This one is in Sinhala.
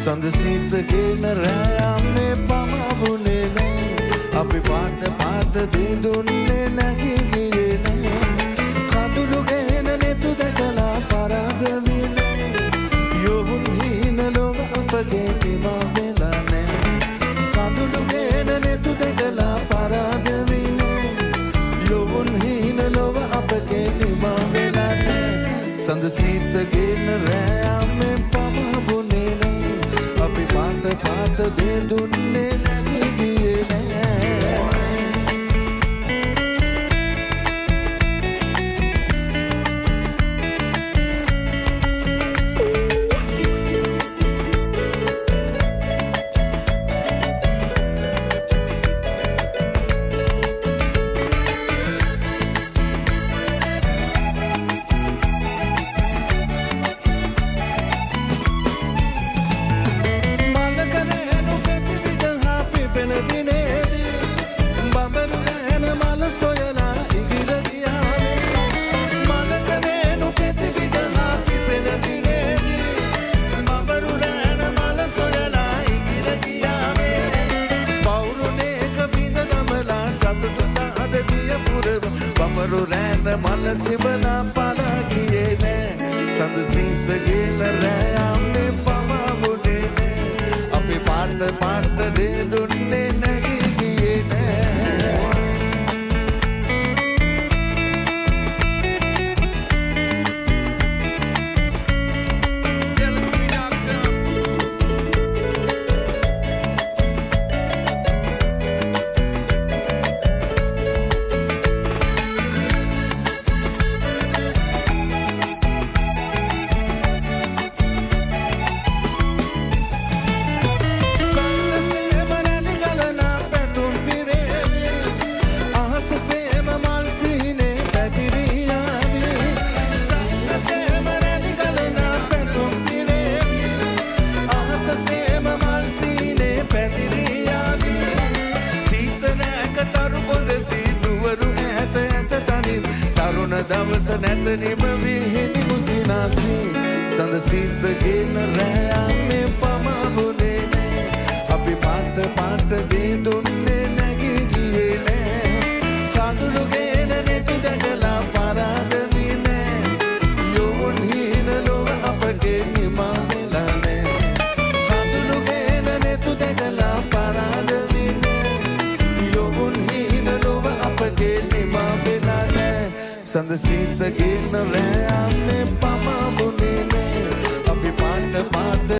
සඳසිත ගෙන රෑයම්නේ පමවුනේ නෑ අපි පාට පාට දෙදුන්නේ නැගී ගියේ නෑ කඳුළු ගෙන නෙතු දැකලා පරාද විනේ යොවුන් හීන ලොව අපගේ නිමා වෙලා නෑ කඳුළු ගෙන නෙතු දැකලා පරාද විනේ යොවුන් හීන ලොව අපගේ නිමා වෙලා නෑ සඳසිත ගෙන රෑයම්නේ පමවුනේ නෑ අපි පාට පාට දෙදුන්නේ නැගී ගියේ නෑ බමරු රෑන මනසිබලා පලා ගියේ නෑ සඳසිත ගෙන රෑයම්නේ පමවුනේ නෑ අපි පාට පාට දෙදුන්නේ නැගී ගියේ නෑ දවස නැත නිම විහිදි මුසිනාසී සඳසිත ගෙන රෑයම්නේ පමවුනේ නෑ අපි පාට පාට දෙදුන්නේ නැගී ගියේ නෑ කඳුළු ගෙන නෙතු දැකලා පරාද විනේ යොවුන් හීන ලොව අපගේ නිමා වෙලා නෑ කඳුළු ගෙන නෙතු දැකලා පරාද විනේ යොවුන් හීන ලොව අපගේ නිමා වෙලා නෑ සඳසිත ගෙන රෑයම්නේ පමවුනේ නෑ අපි පාට පාට